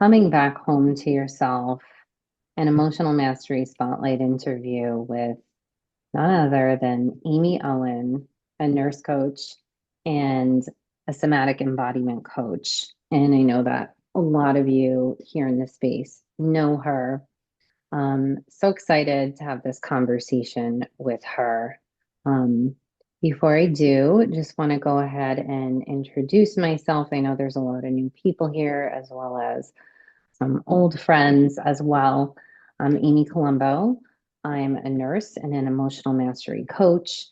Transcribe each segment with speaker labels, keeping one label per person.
Speaker 1: Coming back home to yourself, an emotional mastery spotlight interview with none other than Amy Owen, a nurse coach and a somatic embodiment coach. And I know that a lot of you here in this space know her. So excited to have this conversation with her. Um, Before I do, just want to go ahead and introduce myself. I know there's a lot of new people here, as well as some old friends as well. I'm Amy Colombo. I'm a nurse and an emotional mastery coach,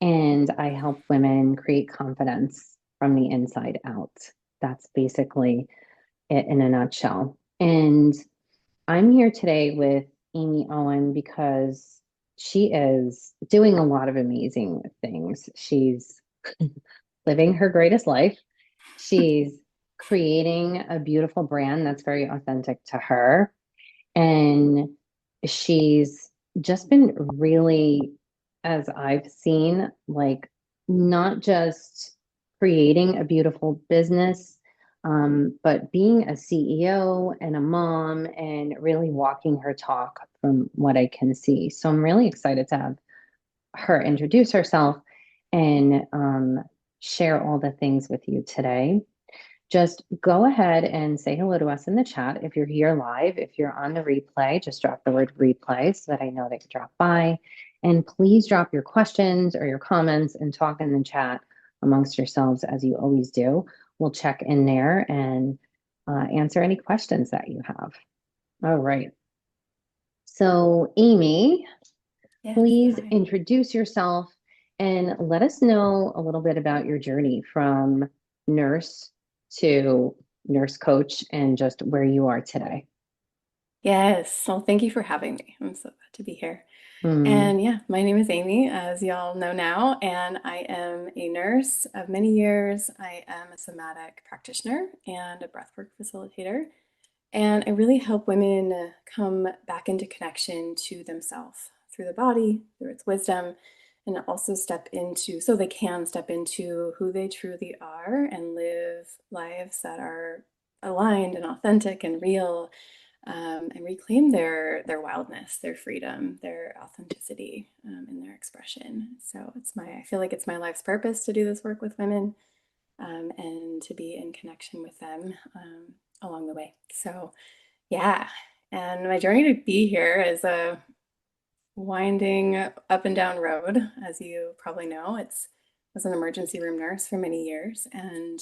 Speaker 1: and I help women create confidence from the inside out. That's basically it in a nutshell. And I'm here today with Amy Owen because she is doing a lot of amazing things. She's living her greatest life. She's creating a beautiful brand that's very authentic to her. And she's just been really, as I've seen, like not just creating a beautiful business, but being a CEO and a mom and really walking her talk from what I can see. So I'm really excited to have her introduce herself and share all the things with you today. Just go ahead and say hello to us in the chat. If you're here live, if you're on the replay, just drop the word replay so that I know they could drop by. And please drop your questions or your comments and talk in the chat amongst yourselves as you always do. We'll check in there and answer any questions that you have. All right. So, Amy,
Speaker 2: Yes,
Speaker 1: please
Speaker 2: hi.
Speaker 1: introduce yourself and let us know a little bit about your journey from nurse to nurse coach and just where you are today.
Speaker 2: Yes, well, thank you for having me. I'm so glad to be here.
Speaker 1: Hmm.
Speaker 2: And yeah, my name is Amy, as y'all know now, and I am a nurse of many years. I am a somatic practitioner and a breathwork facilitator, and I really help women come back into connection to themselves through the body, through its wisdom, and also so they can step into who they truly are and live lives that are aligned and authentic and real, and reclaim their wildness, their freedom, their authenticity, in their expression. So I feel like it's my life's purpose to do this work with women, and to be in connection with them, along the way. So yeah, and my journey to be here is a winding up and down road, as you probably know. I was an emergency room nurse for many years and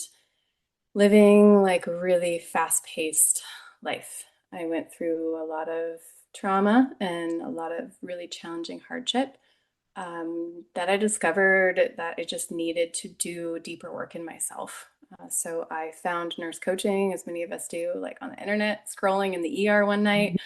Speaker 2: living like really fast-paced life. I went through a lot of trauma and a lot of really challenging hardship, that I discovered that I just needed to do deeper work in myself. So I found nurse coaching, as many of us do, like on the internet, scrolling in the ER one night.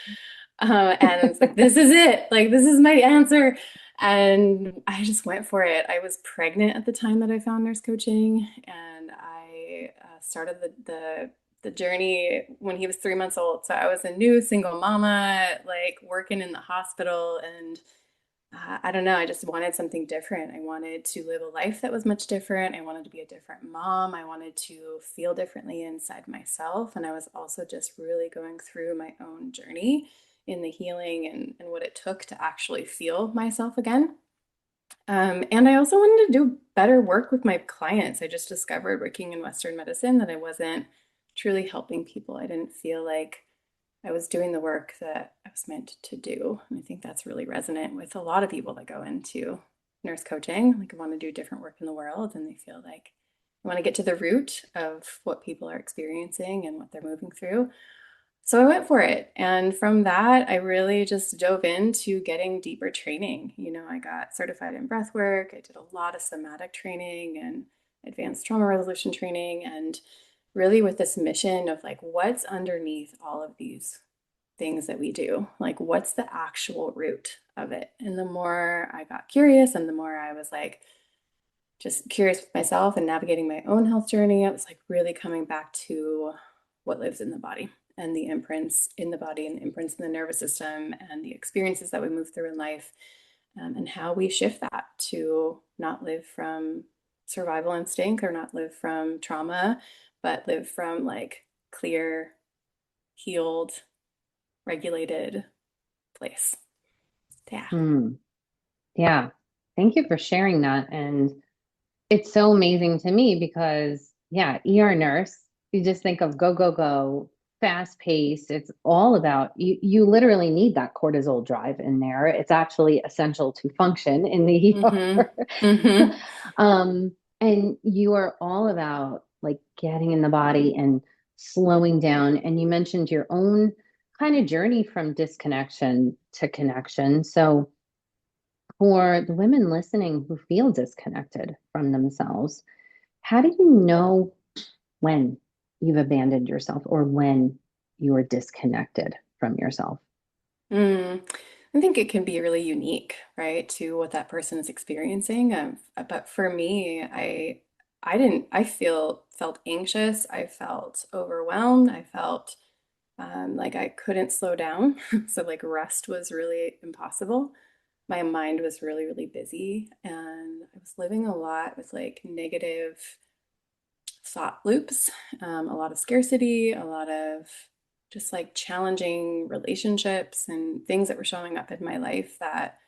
Speaker 2: And I was like, this is it. Like, this is my answer. And I just went for it. I was pregnant at the time that I found nurse coaching, and I started the journey when he was 3 months old. So I was a new single mama, like working in the hospital, and I don't know, I just wanted something different. I wanted to live a life that was much different. I wanted to be a different mom. I wanted to feel differently inside myself. And I was also just really going through my own journey in the healing and what it took to actually feel myself again. And I also wanted to do better work with my clients. I just discovered working in Western medicine that I wasn't truly helping people. I didn't feel like I was doing the work that I was meant to do. And I think that's really resonant with a lot of people that go into nurse coaching. Like, I want to do different work in the world, and they feel like I want to get to the root of what people are experiencing and what they're moving through. So I went for it. And from that, I really just dove into getting deeper training. I got certified in breath work. I did a lot of somatic training and advanced trauma resolution training, and really with this mission of like, what's underneath all of these things that we do? Like, what's the actual root of it? And the more I got curious and the more I was like, just curious with myself and navigating my own health journey, it was like really coming back to what lives in the body and the imprints in the body and the imprints in the nervous system and the experiences that we move through in life, and how we shift that to not live from survival instinct or not live from trauma, but live from like clear healed, regulated place. Yeah.
Speaker 1: Hmm. Yeah. Thank you for sharing that. And it's so amazing to me because, yeah, ER nurse, you just think of go, go, go, fast paced. It's all about you literally need that cortisol drive in there. It's actually essential to function in the
Speaker 2: Mm-hmm.
Speaker 1: ER.
Speaker 2: Mm-hmm.
Speaker 1: Um, and you are all about like getting in the body and slowing down. And you mentioned your own kind of journey from disconnection to connection. So, for the women listening who feel disconnected from themselves, how do you know when you've abandoned yourself or when you are disconnected from yourself?
Speaker 2: Mm. I think it can be really unique, right, to what that person is experiencing. But for me, I felt anxious. I felt overwhelmed. I felt like I couldn't slow down. So like rest was really impossible. My mind was really, really busy, and I was living a lot with like negative thought loops, a lot of scarcity, a lot of just like challenging relationships and things that were showing up in my life that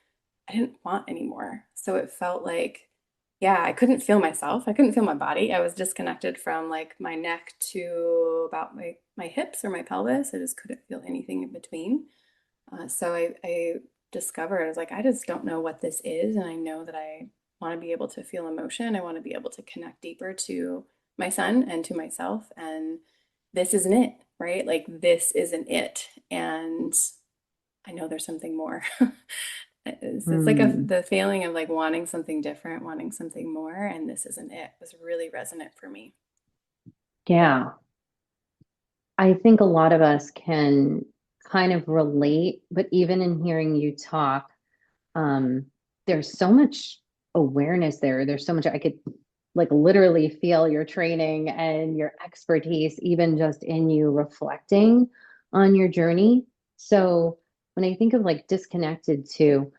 Speaker 2: I didn't want anymore. So it felt like, yeah, I couldn't feel myself. I couldn't feel my body. I was disconnected from like my neck to about my hips or my pelvis. I just couldn't feel anything in between. So I discovered, I was like, I just don't know what this is. And I know that I want to be able to feel emotion. I want to be able to connect deeper to my son and to myself. And this isn't it, right? Like, this isn't it. And I know there's something more. It's like
Speaker 1: Hmm.
Speaker 2: the feeling of like wanting something different, wanting something more. And this isn't it was really resonant for me.
Speaker 1: Yeah, I think a lot of us can kind of relate, but even in hearing you talk, um, there's so much awareness there. There's so much I could like literally feel your training and your expertise, even just in you reflecting on your journey. So when I think of like disconnected to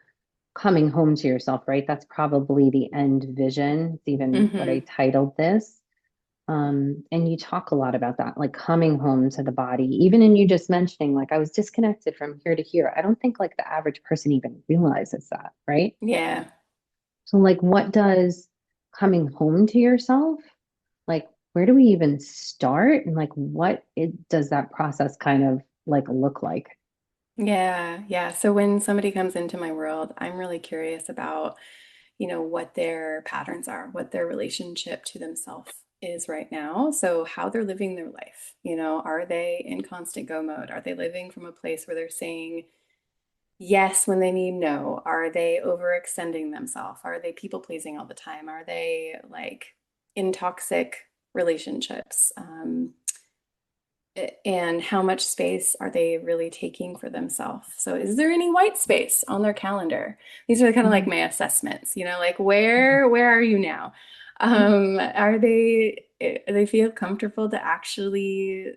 Speaker 1: coming home to yourself, right? That's probably the end vision. It's even what I
Speaker 2: Hmm.
Speaker 1: titled this. And you talk a lot about that, like coming home to the body, even in you just mentioning, like, I was disconnected from here to here. I don't think like the average person even realizes that, right?
Speaker 2: Yeah.
Speaker 1: So, like, what does coming home to yourself, like, where do we even start? And like, what does that process kind of like look like?
Speaker 2: Yeah, yeah. So when somebody comes into my world, I'm really curious about, what their patterns are, what their relationship to themselves is right now. So how they're living their life. Are they in constant go mode? Are they living from a place where they're saying yes when they need no? Are they overextending themselves? Are they people pleasing all the time? Are they like in toxic relationships? And how much space are they really taking for themselves? So is there any white space on their calendar? These are kind of like
Speaker 1: Mhm.
Speaker 2: my assessments, like where are you now? Are they feel comfortable to actually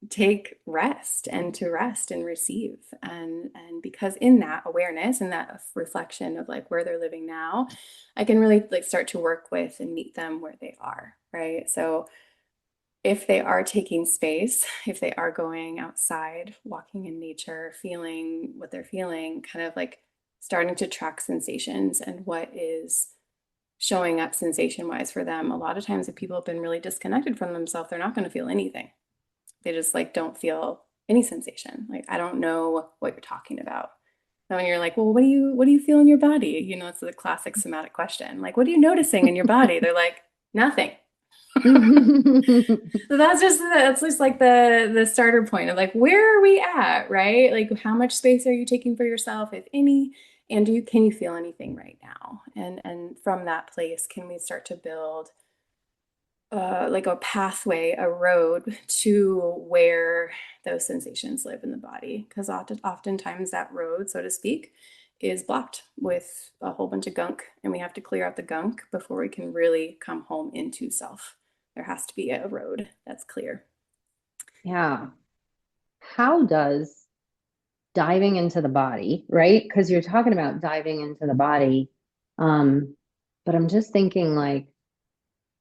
Speaker 2: take rest and to rest and receive, and because in that awareness and that reflection of like where they're living now, I can really like start to work with and meet them where they are, right? So if they are taking space, if they are going outside, walking in nature, feeling what they're feeling, kind of like starting to track sensations and what is showing up sensation wise for them. A lot of times, if people have been really disconnected from themselves, they're not going to feel anything. They just like don't feel any sensation. Like, I don't know what you're talking about. And when you're like, well, what do you feel in your body? It's the classic somatic question. Like, what are you noticing in your body? They're like, nothing. So that's just like the starter point of like, where are we at, right? Like, how much space are you taking for yourself, if any? And can you feel anything right now? And from that place, can we start to build like a pathway, a road to where those sensations live in the body? Because oftentimes that road, so to speak, is blocked with a whole bunch of gunk, and we have to clear out the gunk before we can really come home into self. There has to be a road that's clear.
Speaker 1: Yeah. How does diving into the body, right? Because you're talking about diving into the body. Um, but I'm just thinking like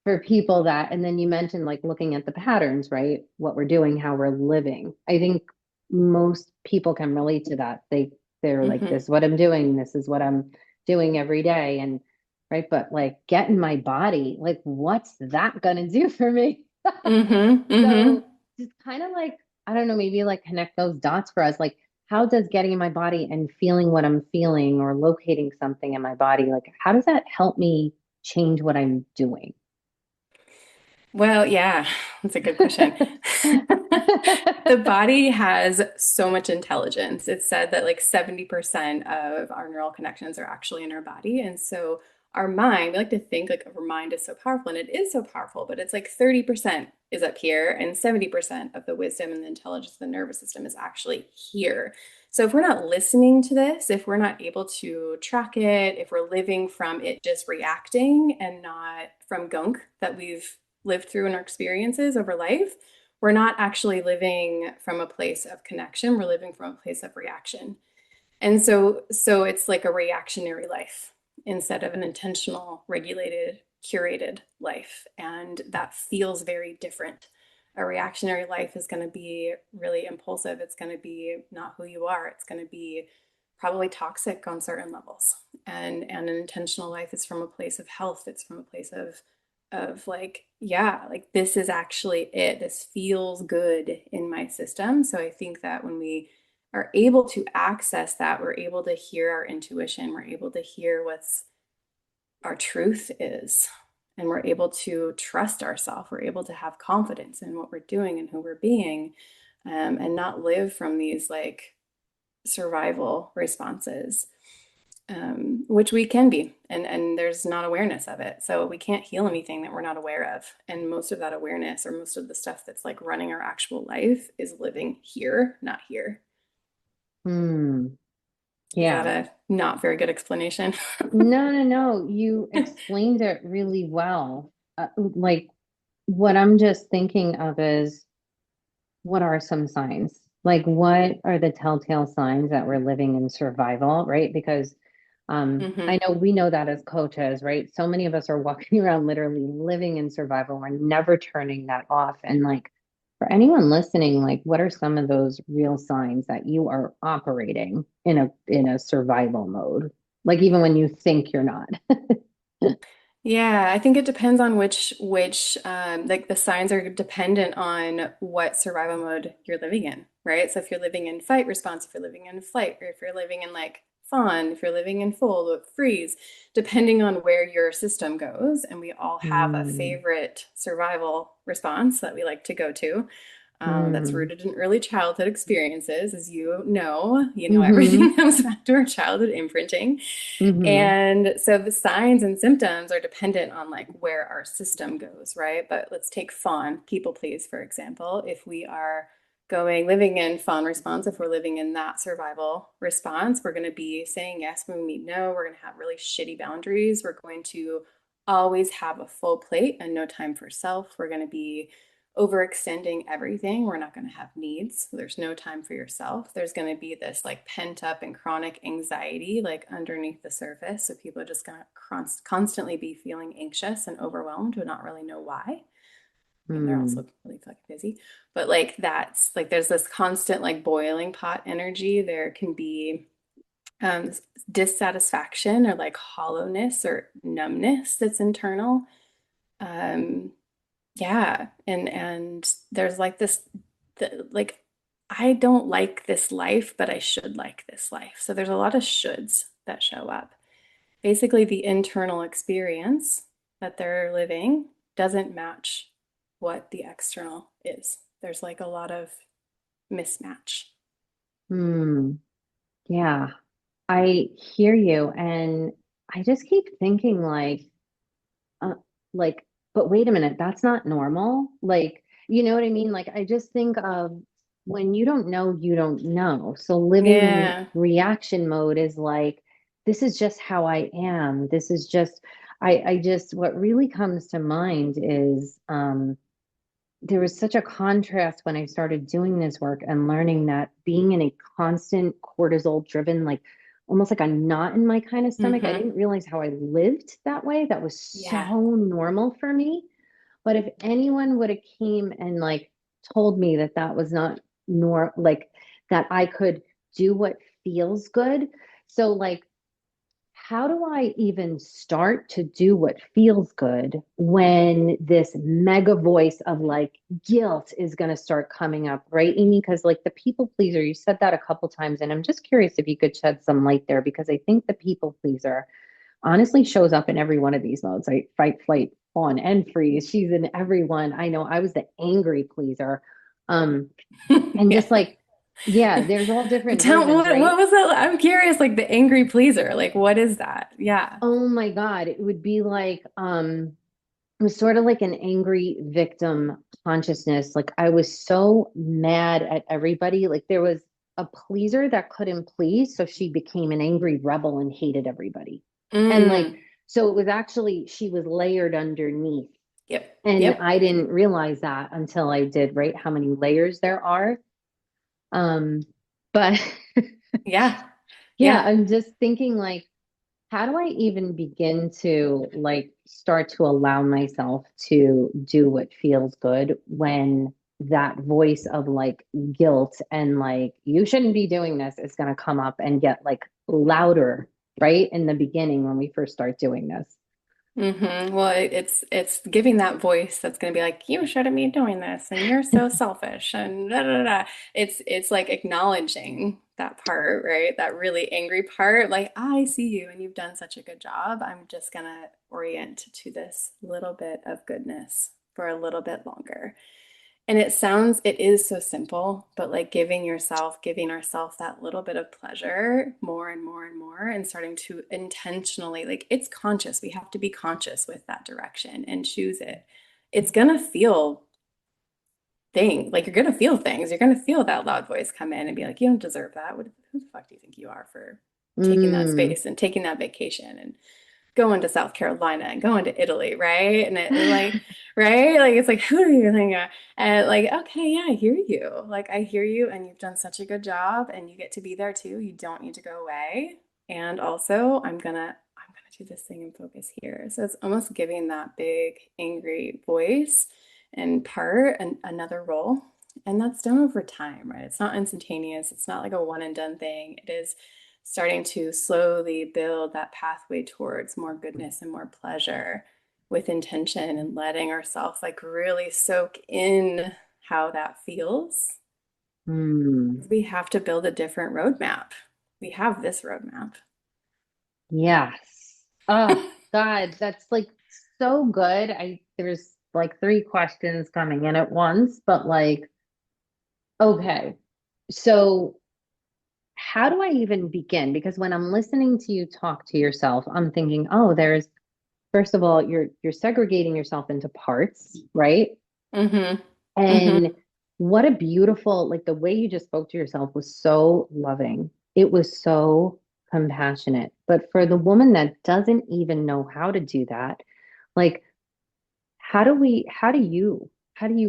Speaker 1: for people that, and then you mentioned like looking at the patterns, right? What we're doing, how we're living. I think most people can relate to that. They're like,
Speaker 2: Mm-hmm.
Speaker 1: this is what I'm doing, this is what I'm doing every day. And right, but like get in my body, like what's that gonna do for me?
Speaker 2: Mm-hmm. Mm-hmm.
Speaker 1: So just kind of like, I don't know, maybe like connect those dots for us. Like, how does getting in my body and feeling what I'm feeling or locating something in my body, like, how does that help me change what I'm doing?
Speaker 2: Well, yeah, that's a good question. The body has so much intelligence. It's said that like 70% of our neural connections are actually in our body. And so our mind, we like to think like our mind is so powerful, and it is so powerful, but it's like 30% is up here, and 70% of the wisdom and the intelligence of the nervous system is actually here. So if we're not listening to this, if we're not able to track it, if we're living from it just reacting and not from gunk that we've lived through in our experiences over life, we're not actually living from a place of connection. We're living from a place of reaction. And so it's like a reactionary life instead of an intentional, regulated, curated life. And that feels very different. A reactionary life is going to be really impulsive. It's going to be not who you are. It's going to be probably toxic on certain levels. And an intentional life is from a place of health. It's from a place of like, yeah, like this is actually it. This feels good in my system. So I think that when we are able to access that, we're able to hear our intuition, we're able to hear what's our truth is, and we're able to trust ourselves. We're able to have confidence in what we're doing and who we're being, and not live from these like survival responses, which we can be, and there's not awareness of it. So we can't heal anything that we're not aware of. And most of that awareness, or most of the stuff that's like running our actual life, is living here, not here.
Speaker 1: Hmm.
Speaker 2: Is that
Speaker 1: Yeah.
Speaker 2: a not very good explanation?
Speaker 1: No, no, no. You explained it really well. Like what I'm just thinking of is what are some signs? Like what are the telltale signs that we're living in survival, right? Because I
Speaker 2: Hmm.
Speaker 1: know we know that as coaches, right? So many of us are walking around literally living in survival. We're never turning that off. And like for anyone listening, like what are some of those real signs that you are operating in a survival mode? Like even when you think you're not.
Speaker 2: Yeah, I think it depends on which like the signs are dependent on what survival mode you're living in, right? So if you're living in fight response, if you're living in flight, or if you're living in like fawn, if you're living in fold or freeze, depending on where your system goes, and we all have a
Speaker 1: Mm,
Speaker 2: favorite survival response that we like to go to. That's
Speaker 1: mm,
Speaker 2: rooted in early childhood experiences, as
Speaker 1: mm-hmm,
Speaker 2: everything comes back to our childhood imprinting.
Speaker 1: mm-hmm,
Speaker 2: And so the signs and symptoms are dependent on like where our system goes, right? But let's take fawn, people please, for example. If we are living in fawn response, if we're living in that survival response, we're going to be saying yes when we mean no. We're going to have really shitty boundaries. We're going to always have a full plate and no time for self. We're going to be overextending everything. We're not going to have needs. There's no time for yourself. There's going to be this like pent up and chronic anxiety like underneath the surface. So people are just going to constantly be feeling anxious and overwhelmed but not really know why. I mean, they're
Speaker 1: mm,
Speaker 2: also really fucking busy, but like that's like there's this constant like boiling pot energy. There can be um, dissatisfaction or like hollowness or numbness that's internal. Um, yeah, and there's like like I don't like this life, but I should like this life. So there's a lot of shoulds that show up. Basically, the internal experience that they're living doesn't match what the external is. There's like a lot of mismatch.
Speaker 1: mm. Yeah, I hear you. And I just keep thinking uh, like, but wait a minute, that's not normal. Like, you know what I mean? Like, I just think of when you don't know, you don't know. So living in
Speaker 2: Yeah.
Speaker 1: reaction mode is like, this is just how I am. This is just, I just, what really comes to mind is, there was such a contrast when I started doing this work and learning that being in a constant cortisol driven, like almost like a knot in my kind of stomach, I
Speaker 2: Mm-hmm.
Speaker 1: didn't realize how I lived that way. That was so
Speaker 2: Yeah.
Speaker 1: normal for me. But if anyone would have came and like told me that that was not nor like that I could do what feels good. So, like, how do I even start to do what feels good when this mega voice of like guilt is going to start coming up, right, Amy? Because like the people pleaser, you said that a couple times, and I'm just curious if you could shed some light there because I think the people pleaser honestly shows up in every one of these modes, like fight, flight, fawn, and freeze. She's in every one. I know I was the angry pleaser. Um, and
Speaker 2: Yeah.
Speaker 1: just like, yeah, there's all different
Speaker 2: Tell
Speaker 1: versions,
Speaker 2: what
Speaker 1: right?
Speaker 2: was that? I'm curious, like the angry pleaser. Like, what is that? Yeah.
Speaker 1: Oh my God. It would be like, it was sort of like an angry victim consciousness. Like I was so mad at everybody. Like there was a pleaser that couldn't please. So she became an angry rebel and hated everybody. And like,
Speaker 2: Mm.
Speaker 1: so it was actually, she was layered underneath.
Speaker 2: Yep.
Speaker 1: And
Speaker 2: Yep.
Speaker 1: I didn't realize that until I did, right? How many layers there are. Um, but
Speaker 2: Yeah.
Speaker 1: yeah,
Speaker 2: Yeah.
Speaker 1: I'm just thinking like, how do I even begin to like start to allow myself to do what feels good when that voice of like guilt and like you shouldn't be doing this is going to come up and get like louder, right? In the beginning when we first start doing this.
Speaker 2: Well, it's giving that voice that's going to be like, you shouldn't be doing this, and you're so selfish, and da da da. It's like acknowledging that part, right? That really angry part. Like, I see you, and you've done such a good job. I'm just gonna orient to this little bit of goodness for a little bit longer. And it is so simple, but like giving ourselves that little bit of pleasure more and more and more, and starting to intentionally, like it's conscious. We have to be conscious with that direction and choose it. It's gonna feel like you're gonna feel things. You're gonna feel that loud voice come in and be like, you don't deserve that. Who the fuck do you think you are for taking that
Speaker 1: Mm.
Speaker 2: space and taking that vacation and going to South Carolina and going to Italy, right? And it like, right? Like it's like, who do you think? And like, okay, yeah, I hear you. Like I hear you, and you've done such a good job, and you get to be there too. You don't need to go away. And also, I'm gonna do this thing and focus here. So it's almost giving that big angry voice and part and another role. And that's done over time, right? It's not instantaneous. It's not like a one and done thing. It is starting to slowly build that pathway towards more goodness and more pleasure with intention, and letting ourselves like really soak in how that feels.
Speaker 1: Mm.
Speaker 2: We have to build a different roadmap. We have this roadmap.
Speaker 1: Yes. Oh God, that's like so good. There's like three questions coming in at once, but like, okay. So how do I even begin? Because when I'm listening to you talk to yourself, I'm thinking, oh, there's first of all, you're segregating yourself into parts, right?
Speaker 2: Mm-hmm.
Speaker 1: And
Speaker 2: Mm-hmm.
Speaker 1: what a beautiful, like the way you just spoke to yourself was so loving. It was so compassionate. But for the woman that doesn't even know how to do that, like how do you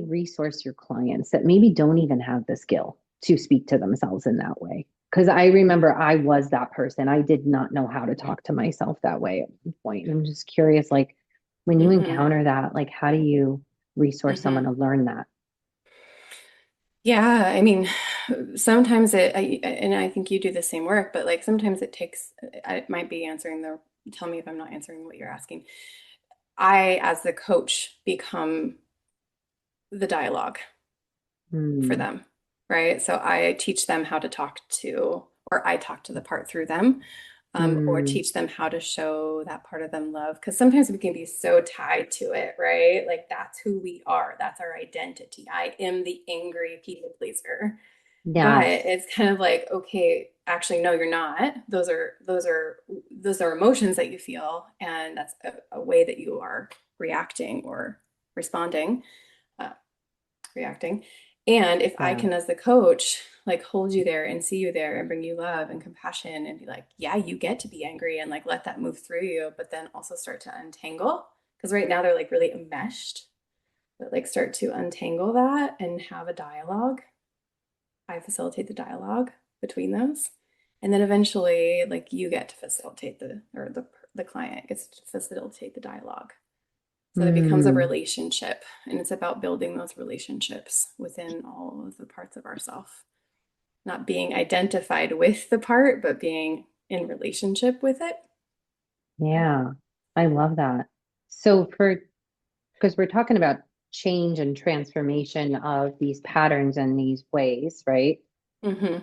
Speaker 1: resource your clients that maybe don't even have the skill to speak to themselves in that way? Because I remember I was that person. I did not know how to talk to myself that way at one point. And I'm just curious, like when you
Speaker 2: Mm-hmm.
Speaker 1: encounter that, like how do you resource someone
Speaker 2: Mm-hmm.
Speaker 1: to learn that?
Speaker 2: Yeah, I mean, sometimes and I think you do the same work, but like sometimes it takes, I might be answering tell me if I'm not answering what you're asking. I, as the coach, become the dialogue for
Speaker 1: Hmm.
Speaker 2: them, right? So I teach them how to talk to, or I talk to the part through them, or
Speaker 1: Hmm.
Speaker 2: teach them how to show that part of them love. Because sometimes we can be so tied to it, right? Like that's who we are, that's our identity. I am the angry people pleaser. But
Speaker 1: Yes.
Speaker 2: it's kind of like, okay, actually, no, you're not. Those are emotions that you feel, and that's a way that you are reacting or responding, uh, reacting. And if I
Speaker 1: Yeah.
Speaker 2: can, as the coach, like hold you there and see you there and bring you love and compassion and be like, yeah, you get to be angry and like let that move through you, but then also start to untangle. Because right now they're like really enmeshed, but like start to untangle that and have a dialogue. I facilitate the dialogue between those. And then eventually, like you get to facilitate the client gets to facilitate the dialogue. So that becomes a
Speaker 1: Hmm.
Speaker 2: relationship, and it's about building those relationships within all of the parts of ourself. not being identified with the part, but being in relationship with it.
Speaker 1: Yeah, I love that. So because we're talking about change and transformation of these patterns and these ways, right?
Speaker 2: Hmm.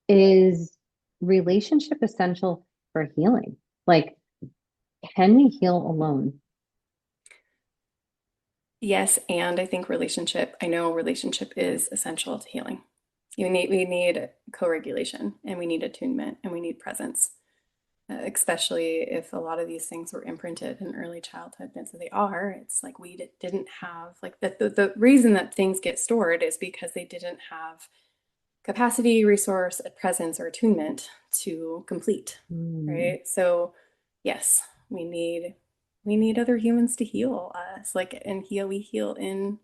Speaker 1: Is relationship essential for healing? Like, can we heal alone?
Speaker 2: Yes, and I think I know relationship is essential to healing. We need co-regulation and we need attunement and we need presence, especially if a lot of these things were imprinted in early childhood. And so they are, it's like we didn't have, like the reason that things get stored is because they didn't have capacity, resource, presence, or attunement to complete,
Speaker 1: Mm,
Speaker 2: right? So yes, we need other humans to heal us. Like and heal, we heal in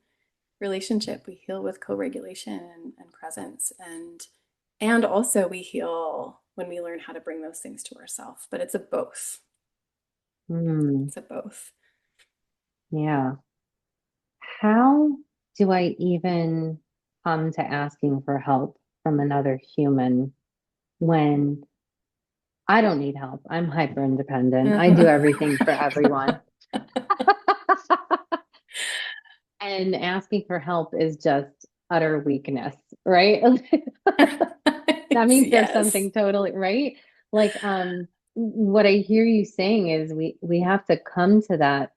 Speaker 2: relationship. We heal with co-regulation and presence, and also we heal when we learn how to bring those things to ourselves. But it's a both.
Speaker 1: mm,
Speaker 2: It's a both.
Speaker 1: yeah. How do I even come to asking for help from another human when I don't need help? I'm hyper independent. I do everything for everyone. And asking for help is just utter weakness, right? That means there's
Speaker 2: Yes.
Speaker 1: something totally right. Like, what I hear you saying is we have to come to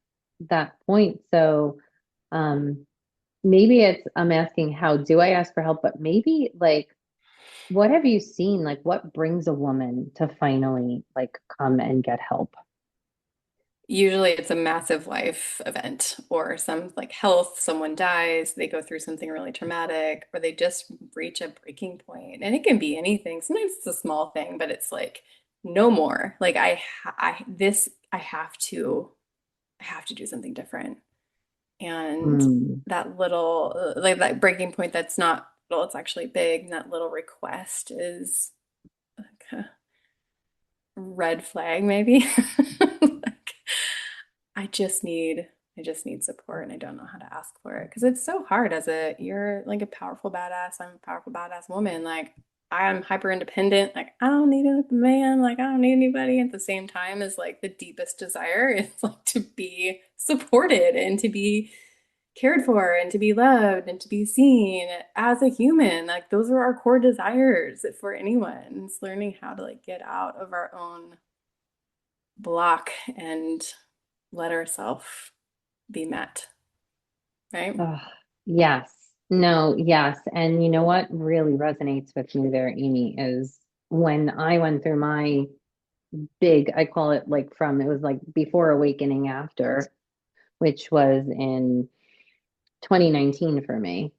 Speaker 1: that point. So, um, maybe it's I'm asking how do I ask for help, but maybe like what have you seen? Like, what brings a woman to finally like come and get help?
Speaker 2: Usually it's a massive life event or some like health, someone dies, they go through something really traumatic, or they just reach a breaking point. And it can be anything. Sometimes it's a small thing, but it's like no more. Like I have to do something different. And
Speaker 1: Mm.
Speaker 2: that little like that breaking point that's not little, it's actually big. And that little request is like a red flag maybe. Like I just need support and I don't know how to ask for it because it's so hard as a you're like a powerful badass. I'm a powerful badass woman. Like I'm hyper independent. Like I don't need a man. Like I don't need anybody. At the same time as like the deepest desire is like to be supported and to be cared for and to be loved and to be seen as a human. Like those are our core desires for anyone. It's learning how to like get out of our own block and let ourselves be met, right?
Speaker 1: Ugh, yes. No, yes. And you know what really resonates with me there, Amy, is when I went through my big, I call it like from, it was like before awakening after, which was in 2019 for me.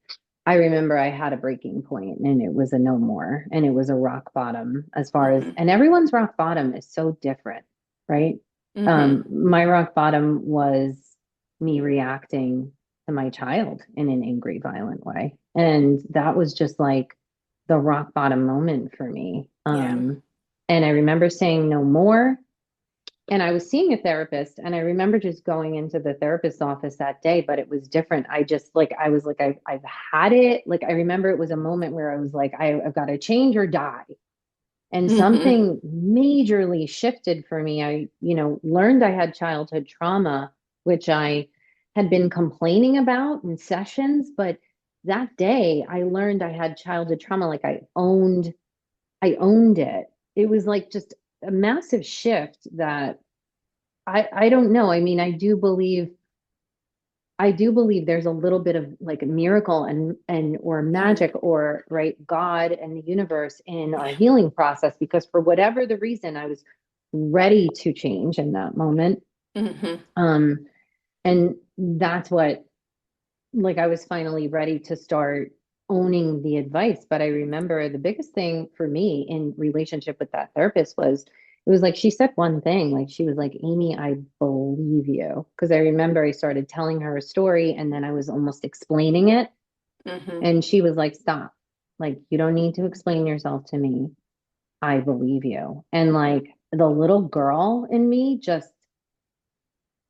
Speaker 1: I remember I had a breaking point and it was a no more and it was a rock bottom as far as,
Speaker 2: Mm-hmm.
Speaker 1: and everyone's rock bottom is so different, right?
Speaker 2: Mm-hmm.
Speaker 1: My rock bottom was me reacting to my child in an angry, violent way. And that was just like the rock bottom moment for me.
Speaker 2: Yeah.
Speaker 1: And I remember saying no more. And I was seeing a therapist, and I remember just going into the therapist's office that day, but it was different. I just like, I was like, I've had it. Like, I remember it was a moment where I was like, I've got to change or die. And
Speaker 2: Mm-hmm.
Speaker 1: something majorly shifted for me. Learned I had childhood trauma, which I had been complaining about in sessions. But that day I learned I had childhood trauma. Like I owned it. It was like just a massive shift that I don't know. I mean, I do believe there's a little bit of like a miracle and or
Speaker 2: Mm.
Speaker 1: magic or right God and the universe in our
Speaker 2: Yeah.
Speaker 1: healing process because for whatever the reason I was ready to change in that moment.
Speaker 2: Mm-hmm.
Speaker 1: Um and that's what like I was finally ready to start owning the advice. But I remember the biggest thing for me in relationship with that therapist was it was like she said one thing, like she was like, Amy, I believe you. Because I remember I started telling her a story and then I was almost explaining it.
Speaker 2: Mm-hmm.
Speaker 1: And she was like, stop. Like, you don't need to explain yourself to me. I believe you. And like the little girl in me just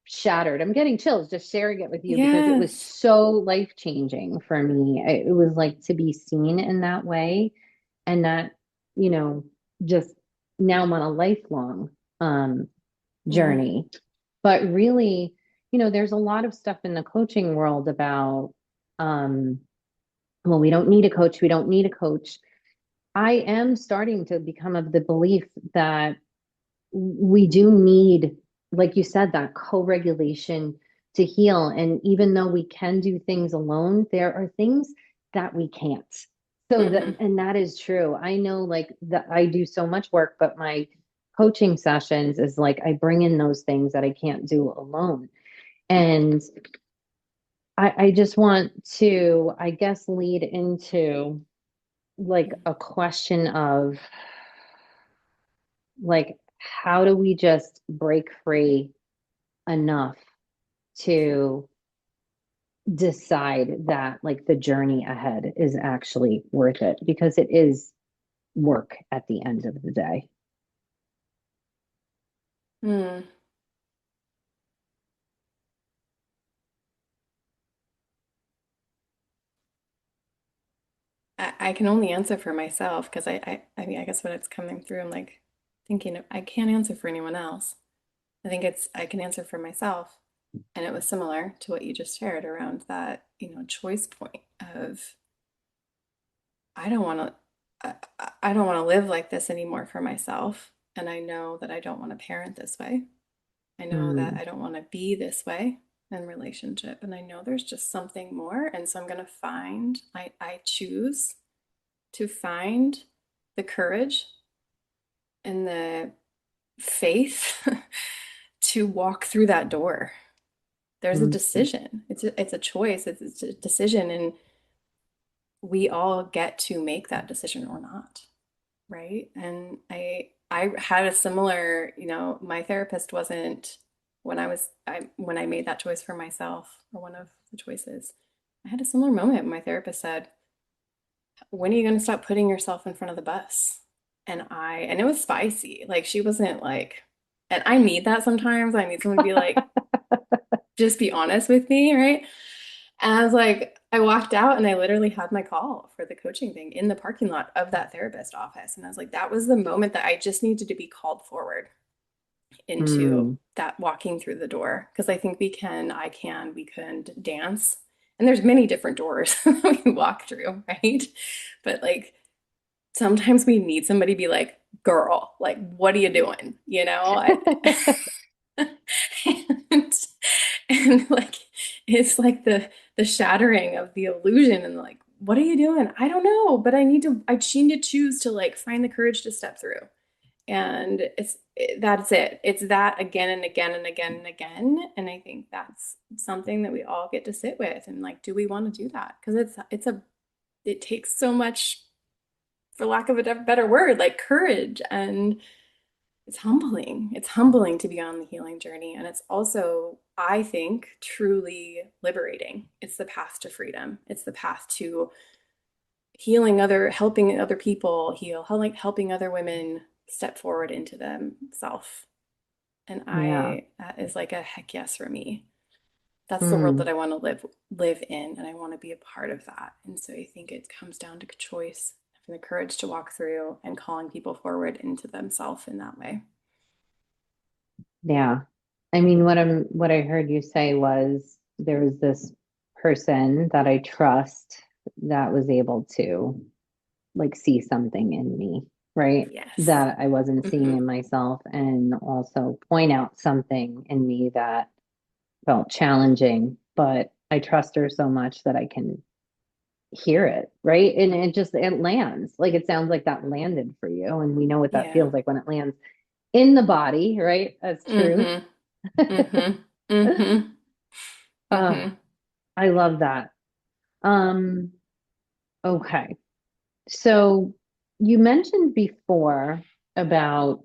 Speaker 1: shattered. I'm getting chills just sharing it with you because it was
Speaker 2: Yes.
Speaker 1: so life changing for me. It was like to be seen in that way. and that, you know, just now I'm on a lifelong um
Speaker 2: Mm,
Speaker 1: journey. But really, there's a lot of stuff in the coaching world about, um, well, we don't need a coach, we don't need a coach. I am starting to become of the belief that we do need, like you said, that co-regulation to heal. And even though we can do things alone, there are things that we can't. So that,
Speaker 2: hmm
Speaker 1: and that is true. I know like that I do so much work, but my coaching sessions is like I bring in those things that I can't do alone. And I just want to, I guess, lead into like a question of like, how do we just break free enough to decide that like the journey ahead is actually worth it because it is work at the end of the day.
Speaker 2: mm. I can only answer for myself because I mean, I guess when it's coming through, I'm like thinking I can't answer for anyone else. I think I can answer for myself. And it was similar to what you just shared around that, choice point of I don't want to I don't want to live like this anymore for myself. And I know that I don't want to parent this way. I know that
Speaker 1: Mm,
Speaker 2: I don't want to be this way in relationship. And I know there's just something more. And so I'm going to I choose to find the courage and the faith to walk through that door. There's a
Speaker 1: mm,
Speaker 2: decision. It's a choice. It's a decision, and we all get to make that decision or not, right? And I had a similar, my therapist wasn't when I made that choice for myself, or one of the choices. I had a similar moment. My therapist said, when are you going to stop putting yourself in front of the bus? And it was spicy. Like she wasn't like, and I need that sometimes. I need someone to be like, just be honest with me, right? And I was like, I walked out and I literally had my call for the coaching thing in the parking lot of that therapist office. And I was like, that was the moment that I just needed to be called forward into
Speaker 1: mm.
Speaker 2: that walking through the door. Because I think we can dance. And there's many different doors we can walk through, right? But like sometimes we need somebody to be like, girl, like, what are you doing? And, and like it's like the shattering of the illusion and like, what are you doing? I don't know, but I need to choose to like find the courage to step through. And that's it. It's that again and again and again and again. And I think that's something that we all get to sit with and like, do we want to do that? Because it takes so much, for lack of a better word, like courage, and it's humbling. It's humbling to be on the healing journey. And it's also, I think, truly liberating. It's the path to freedom. It's the path to helping other people heal, helping other women step forward into themselves. And
Speaker 1: Yeah.
Speaker 2: that is like a heck yes for me. That's the world that
Speaker 1: Mm.
Speaker 2: I want to live in, and I want to be a part of that. And so I think it comes down to choice, having the courage to walk through and calling people forward into themselves in that way.
Speaker 1: Yeah. I mean, what I heard you say was there was this person that I trust that was able to like see something in me, right?
Speaker 2: Yes.
Speaker 1: That I wasn't seeing
Speaker 2: Mm-hmm.
Speaker 1: in myself and also point out something in me that felt challenging, but I trust her so much that I can hear it, right? And it lands. Like it sounds like that landed for you. And we know what that
Speaker 2: Yeah.
Speaker 1: feels like when it lands in the body, right? As truth.
Speaker 2: Mm-hmm. Mm-hmm. Mm-hmm.
Speaker 1: Oh,
Speaker 2: Mm-hmm.
Speaker 1: I love that. Um, okay. So you mentioned before about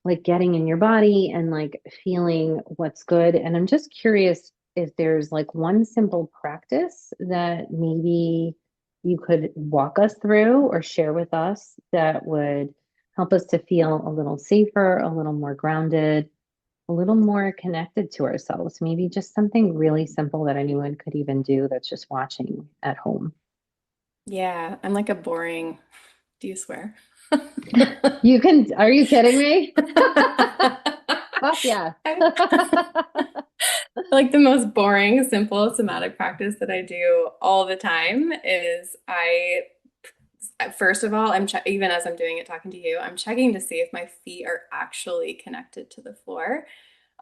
Speaker 1: like getting in your body and like feeling what's good. And I'm just curious if there's like one simple practice that maybe you could walk us through or share with us that would help us to feel a little safer, a little more grounded, a little more connected to ourselves. Maybe just something really simple that anyone could even do that's just watching at home.
Speaker 2: Yeah, I'm like a boring Do you swear?
Speaker 1: You can, are you kidding me? Fuck yeah.
Speaker 2: Like the most boring, simple somatic practice that I do all the time is first of all, even as I'm doing it, talking to you, I'm checking to see if my feet are actually connected to the floor.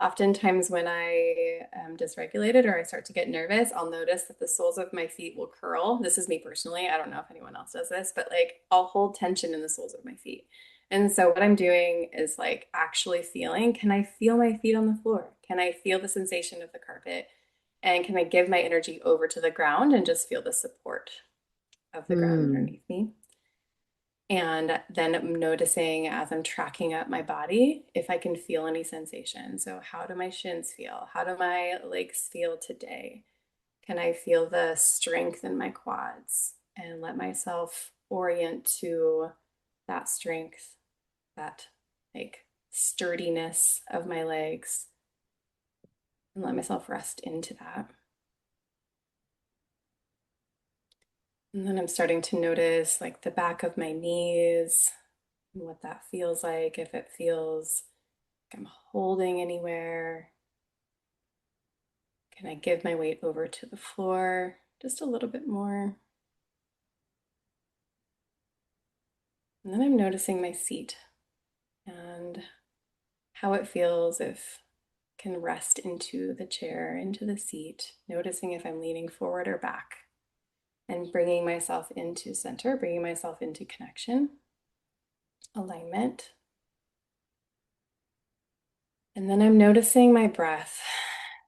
Speaker 2: Oftentimes, when I am dysregulated or I start to get nervous, I'll notice that the soles of my feet will curl. This is me personally. I don't know if anyone else does this, but like I'll hold tension in the soles of my feet. And so, what I'm doing is like actually feeling, can I feel my feet on the floor? Can I feel the sensation of the carpet? And can I give my energy over to the ground and just feel the support of the ground
Speaker 1: Hmm.
Speaker 2: underneath me? And then I'm noticing as I'm tracking up my body if I can feel any sensation. So, how do my shins feel? How do my legs feel today? Can I feel the strength in my quads and let myself orient to that strength, that like sturdiness of my legs, and let myself rest into that? And then I'm starting to notice like the back of my knees and what that feels like, if it feels like I'm holding anywhere. Can I give my weight over to the floor just a little bit more? And then I'm noticing my seat and how it feels if I can rest into the chair, into the seat, noticing if I'm leaning forward or back, and bringing myself into center, bringing myself into connection, alignment. And then I'm noticing my breath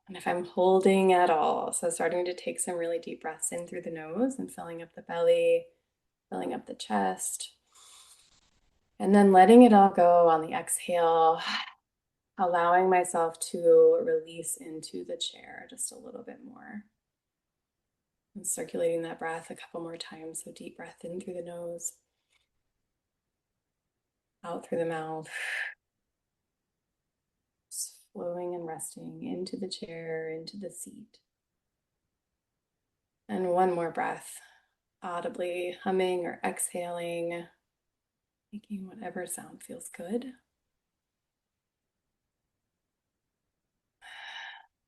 Speaker 2: and if I'm holding at all. So starting to take some really deep breaths in through the nose and filling up the belly, filling up the chest. And then letting it all go on the exhale, allowing myself to release into the chair just a little bit more. And circulating that breath a couple more times. So deep breath in through the nose, out through the mouth. Just flowing and resting into the chair, into the seat. And one more breath, audibly humming or exhaling, making whatever sound feels good.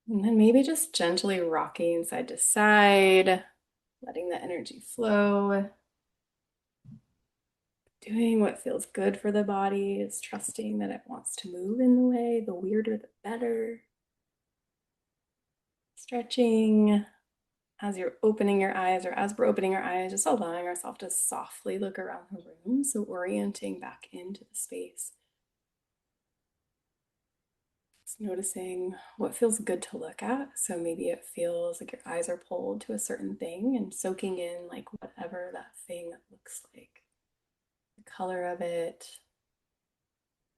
Speaker 2: And then maybe just gently rocking side to side, letting the energy flow. Doing what feels good for the body is trusting that it wants to move in the way, the weirder the better. Stretching as you're opening your eyes, or as we're opening our eyes, just allowing ourselves to softly look around the room. So orienting back into the space. Just noticing what feels good to look at. So maybe it feels like your eyes are pulled to a certain thing and soaking in like whatever that thing looks like. The color of it,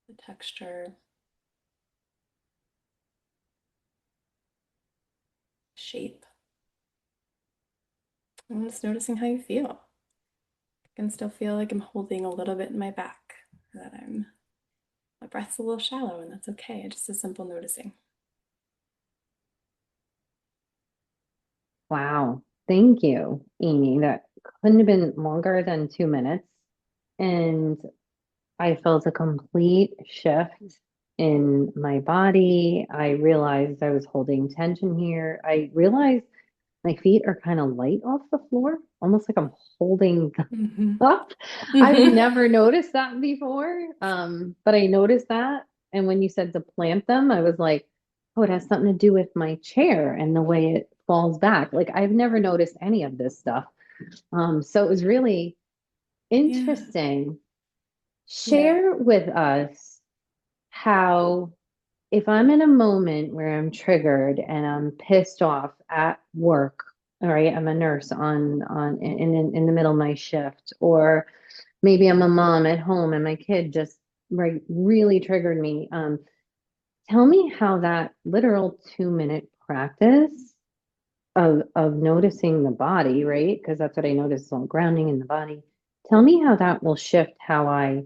Speaker 2: the texture, shape. And just noticing how you feel. I can still feel like I'm holding a little bit in my back, that my breath's a little shallow, and that's okay. Just a simple noticing.
Speaker 1: Wow. Thank you, Amy. That couldn't have been longer than 2 minutes. And I felt a complete shift in my body. I realized I was holding tension here. I realized my feet are kind of light off the floor, almost like I'm holding them
Speaker 2: Mm-hmm.
Speaker 1: up. I've
Speaker 2: Mm-hmm.
Speaker 1: never noticed that before. But I noticed that. And when you said to plant them, I was like, oh, it has something to do with my chair and the way it falls back. Like I've never noticed any of this stuff. So it was really
Speaker 2: Yeah.
Speaker 1: interesting.
Speaker 2: Yeah.
Speaker 1: Share with us how, if I'm in a moment where I'm triggered and I'm pissed off at work, all right, I'm a nurse in the middle of my shift, or maybe I'm a mom at home and my kid just really triggered me. Tell me how that literal 2 minute practice of noticing the body, right? Because that's what I noticed on grounding in the body. Tell me how that will shift how I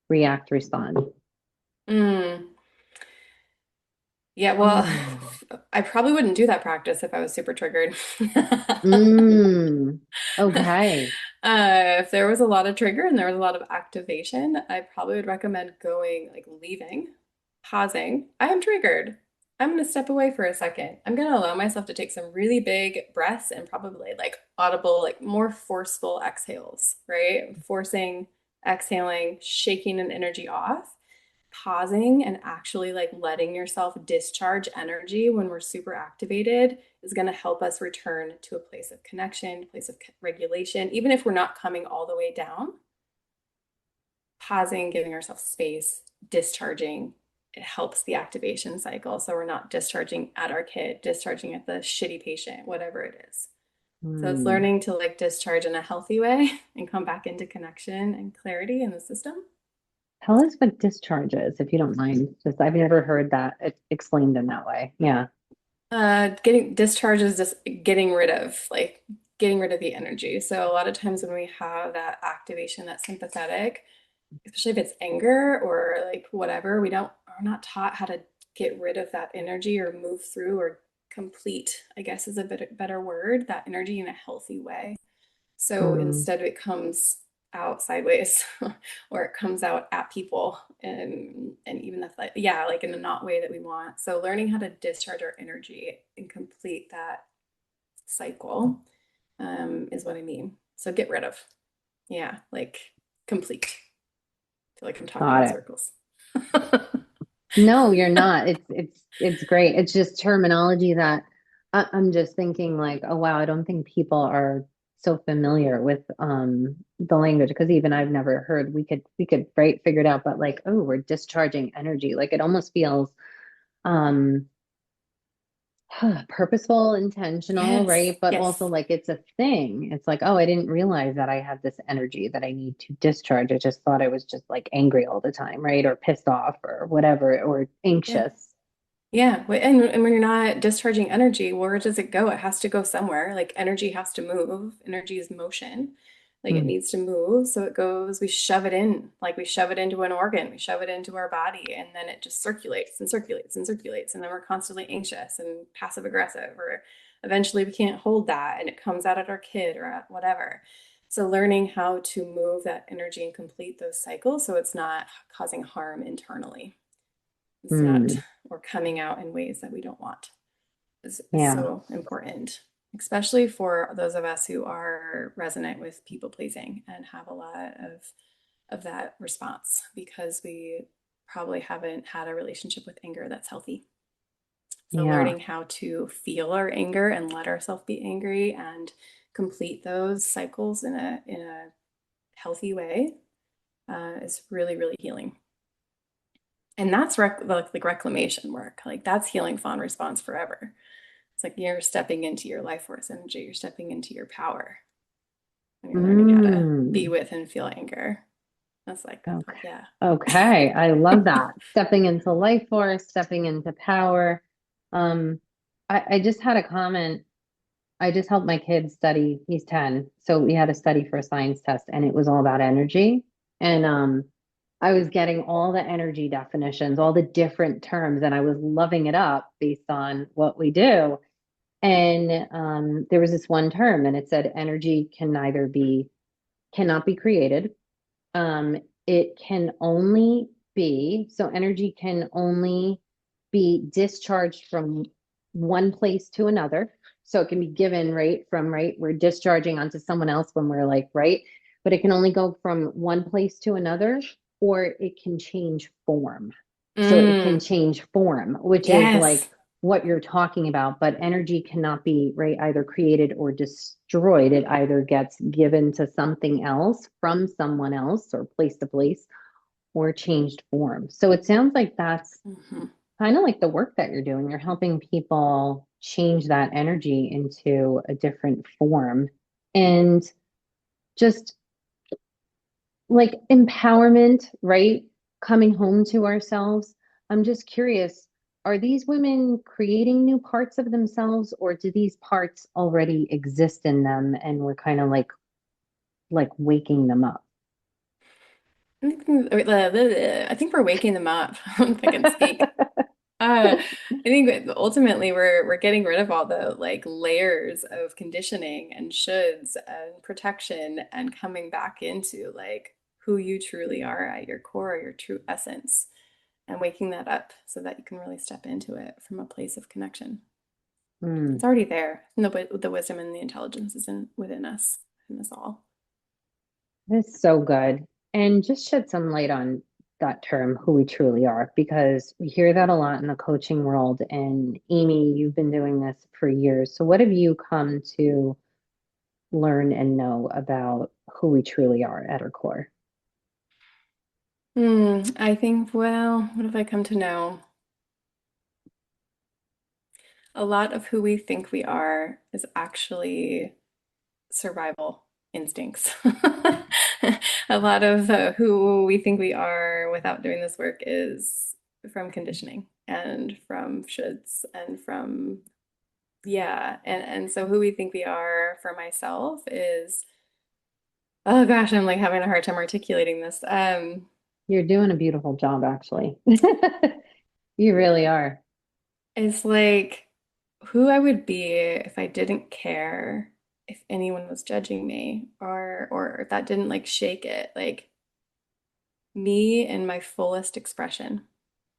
Speaker 1: react, respond.
Speaker 2: Mm. Yeah, well,
Speaker 1: Mm.
Speaker 2: I probably wouldn't do that practice if I was super triggered.
Speaker 1: Mm. Okay.
Speaker 2: If there was a lot of trigger and there was a lot of activation, I probably would recommend going, like leaving, pausing. I am triggered. I'm going to step away for a second. I'm going to allow myself to take some really big breaths and probably like audible, like more forceful exhales, right? Forcing, exhaling, shaking an energy off, pausing and actually like letting yourself discharge energy when we're super activated is going to help us return to a place of connection, place of regulation, even if we're not coming all the way down. Pausing, giving ourselves space, discharging, it helps the activation cycle. So we're not discharging at our kid, discharging at the shitty patient, whatever it is. So it's
Speaker 1: Hmm.
Speaker 2: learning to like discharge in a healthy way and come back into connection and clarity in the system.
Speaker 1: Tell us what discharge is, if you don't mind. Just I've never heard that explained in that way. Yeah.
Speaker 2: Getting discharge is just getting rid of the energy. So a lot of times when we have that activation, that sympathetic, especially if it's anger or like whatever, we're not taught how to get rid of that energy or move through or complete, I guess is a bit better word, that energy in a healthy way. So
Speaker 1: Hmm.
Speaker 2: instead it comes out sideways or it comes out at people and even if like yeah, like in a not way that we want. So learning how to discharge our energy and complete that cycle is what I mean. So get rid of. Yeah, like complete. I feel like I'm talking
Speaker 1: Got
Speaker 2: in
Speaker 1: it.
Speaker 2: circles.
Speaker 1: No, you're not. It's great. It's just terminology that I'm just thinking like, oh wow, I don't think people are so familiar with the language because even I've never heard we could right figure it out, but like, oh, we're discharging energy. Like it almost feels um purposeful, intentional,
Speaker 2: Yes,
Speaker 1: right? But also
Speaker 2: yes.
Speaker 1: like it's a thing. It's like, oh, I didn't realize that I had this energy that I need to discharge. I just thought I was just like angry all the time, right? Or pissed off or whatever, or
Speaker 2: Yeah.
Speaker 1: anxious.
Speaker 2: Yeah, and when you're not discharging energy, where does it go? It has to go somewhere. Like energy has to move. Energy is motion. Like it
Speaker 1: Hmm.
Speaker 2: needs to move. So it goes, we shove it in, like we shove it into an organ, we shove it into our body, and then it just circulates and circulates and circulates. And then we're constantly anxious and passive aggressive, or eventually we can't hold that and it comes out at our kid or at whatever. So learning how to move that energy and complete those cycles so it's not causing harm internally. It's not,
Speaker 1: Hmm.
Speaker 2: or coming out in ways that we don't want is
Speaker 1: Yeah.
Speaker 2: so important, especially for those of us who are resonant with people pleasing and have a lot of that response because we probably haven't had a relationship with anger that's healthy. So
Speaker 1: Yeah.
Speaker 2: learning how to feel our anger and let ourselves be angry and complete those cycles in a healthy way is really really healing. And that's like reclamation work. Like that's healing fawn response forever. It's like you're stepping into your life force energy. You're stepping into your power when you're learning how to be
Speaker 1: Mm.
Speaker 2: with and feel anger. That's like,
Speaker 1: Okay.
Speaker 2: yeah.
Speaker 1: Okay. I love that. Stepping into life force, stepping into power. Um, I just had a comment. I just helped my kid study. He's 10. So we had a study for a science test and it was all about energy. And I was getting all the energy definitions, all the different terms, and I was loving it up based on what we do. And there was this one term and it said energy cannot be created. Um, it can only be, so energy can only be discharged from one place to another. So it can be given right from right. We're discharging onto someone else when we're like, right. But it can only go from one place to another, or it can change form. So it can
Speaker 2: Mm,
Speaker 1: change form, which is
Speaker 2: yes.
Speaker 1: like what you're talking about, but energy cannot be right either created or destroyed. It either gets given to something else from someone else or place to place or changed form. So it sounds like that's
Speaker 2: Mhm.
Speaker 1: kind of like the work that you're doing. You're helping people change that energy into a different form and just like empowerment, right? Coming home to ourselves. I'm just curious, are these women creating new parts of themselves or do these parts already exist in them and we're kind of like waking them up?
Speaker 2: I think we're waking them up. If I can speak. I think that ultimately we're getting rid of all the like layers of conditioning and shoulds and protection and coming back into like who you truly are at your core, your true essence, and waking that up so that you can really step into it from a place of connection. It's
Speaker 1: Mm,
Speaker 2: already there. No, but the wisdom and the intelligence is in us all.
Speaker 1: that's so good. And just shed some light on that term, who we truly are, because we hear that a lot in the coaching world. And Amy, you've been doing this for years. So what have you come to learn and know about who we truly are at our core?
Speaker 2: I think, well, what have I come to know? A lot of who we think we are is actually survival instincts. A lot of who we think we are without doing this work is from conditioning and from shoulds and from, yeah. And so who we think we are for myself is, oh gosh, I'm like having a hard time articulating this.
Speaker 1: You're doing a beautiful job, actually. You really are.
Speaker 2: It's like who I would be if I didn't care if anyone was judging me or if that didn't like shake it. Like me in my fullest expression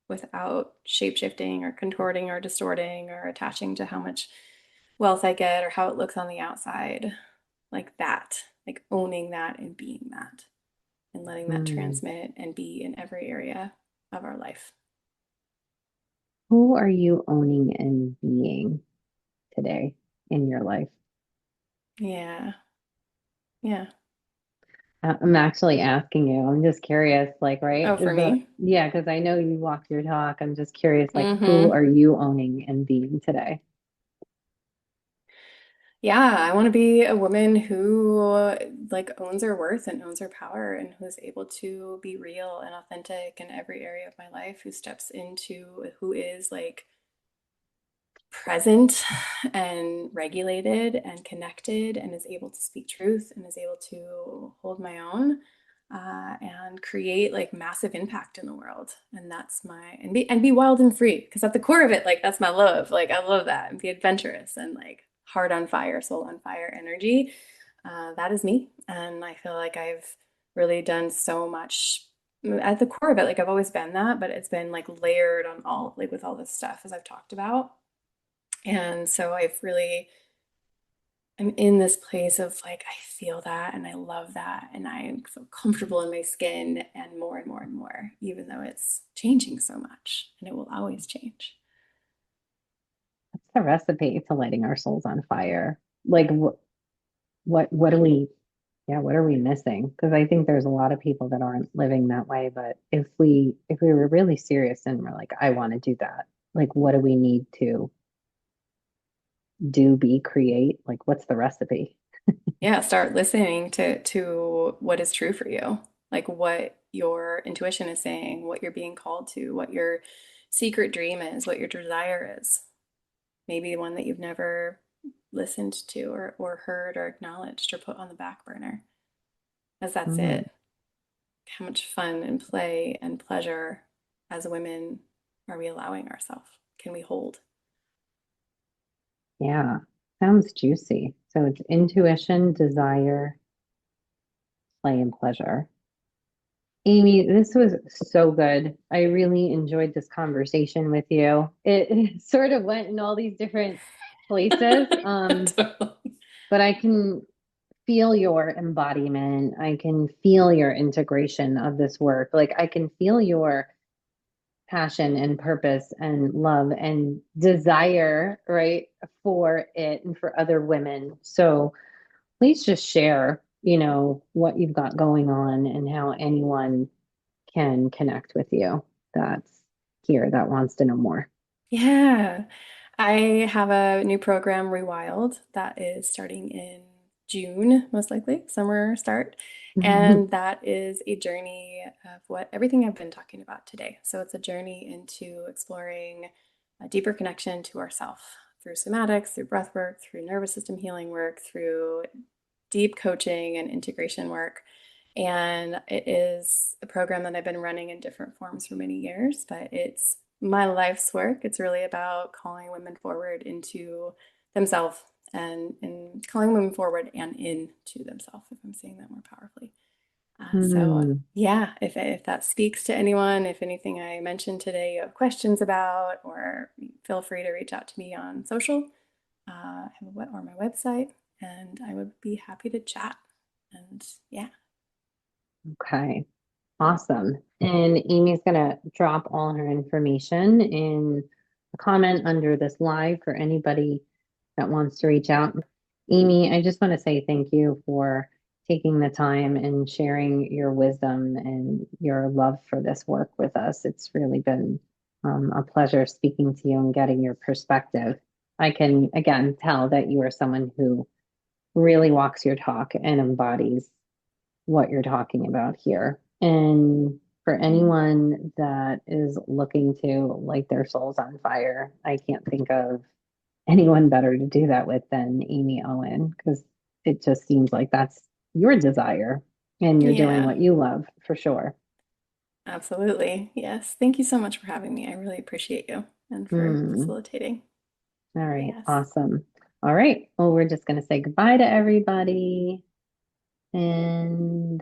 Speaker 2: without shape-shifting or contorting or distorting or attaching to how much wealth I get or how it looks on the outside. Like that, like owning that and being that and letting that
Speaker 1: Mm.
Speaker 2: transmit and be in every area of our life.
Speaker 1: Who are you owning and being today in your life?
Speaker 2: Yeah. Yeah.
Speaker 1: I'm actually asking you. I'm just curious, like, right?
Speaker 2: Oh, for me?
Speaker 1: Yeah, because I know you walk your talk. I'm just curious, like, who
Speaker 2: Mm-hmm.
Speaker 1: are you owning and being today?
Speaker 2: Yeah, I want to be a woman who like owns her worth and owns her power and who's able to be real and authentic in every area of my life, who steps into who is like present and regulated and connected and is able to speak truth and is able to hold my own and create like massive impact in the world. And that's my and be wild and free because at the core of it, like that's my love. Like I love that and be adventurous and like heart on fire, soul on fire energy. That is me, and I feel like I've really done so much at the core of it. Like I've always been that, but it's been like layered on all like with all this stuff as I've talked about. And so I've really, I'm in this place of like, I feel that and I love that. And I feel comfortable in my skin and more and more and more, even though it's changing so much and it will always change.
Speaker 1: What's the recipe to lighting our souls on fire? Like, what do we, yeah, what are we missing? Because I think there's a lot of people that aren't living that way. But if we were really serious and we're like, I want to do that, like, what do we need to do, be, create? Like, what's the recipe?
Speaker 2: Yeah, start listening to what is true for you, like what your intuition is saying, what you're being called to, what your secret dream is, what your desire is. Maybe one that you've never listened to or heard or acknowledged or put on the back burner, as that's
Speaker 1: Mm,
Speaker 2: it. How much fun and play and pleasure as women are we allowing ourselves? Can we hold?
Speaker 1: yeah, sounds juicy. So it's intuition, desire, play, and pleasure. Amy, this was so good. I really enjoyed this conversation with you. It sort of went in all these different places,
Speaker 2: Totally.
Speaker 1: but I can feel your embodiment. I can feel your integration of this work. Like I can feel your passion and purpose and love and desire, right, for it and for other women. So please just share, what you've got going on and how anyone can connect with you that's here that wants to know more.
Speaker 2: Yeah. I have a new program, Rewild, that is starting in June, most likely, summer start. And that is a journey of what everything I've been talking about today. So it's a journey into exploring a deeper connection to ourself through somatics, through breath work, through nervous system healing work, through deep coaching and integration work. And it is a program that I've been running in different forms for many years, but it's my life's work. It's really about calling women forward into themselves and calling women forward and into themselves, if I'm saying that more powerfully. So
Speaker 1: Hmm.
Speaker 2: yeah, if that speaks to anyone, if anything I mentioned today you have questions about, or feel free to reach out to me on social, I have or my website, and I would be happy to chat. And yeah.
Speaker 1: Okay. Awesome. And Amy's going to drop all her information in a comment under this live for anybody that wants to reach out. Amy, I just want to say thank you for taking the time and sharing your wisdom and your love for this work with us. It's really been a pleasure speaking to you and getting your perspective. I can, again, tell that you are someone who really walks your talk and embodies what you're talking about here. And for
Speaker 2: Mm.
Speaker 1: anyone that is looking to light their souls on fire, I can't think of anyone better to do that with than Amyee Owen, because it just seems like that's your desire and you're doing
Speaker 2: Yeah,
Speaker 1: what you love for sure.
Speaker 2: absolutely. Yes. Thank you so much for having me. I really appreciate you and for
Speaker 1: Hmm.
Speaker 2: facilitating.
Speaker 1: All right,
Speaker 2: Yes.
Speaker 1: awesome. All right, well, we're just going to say goodbye to everybody. And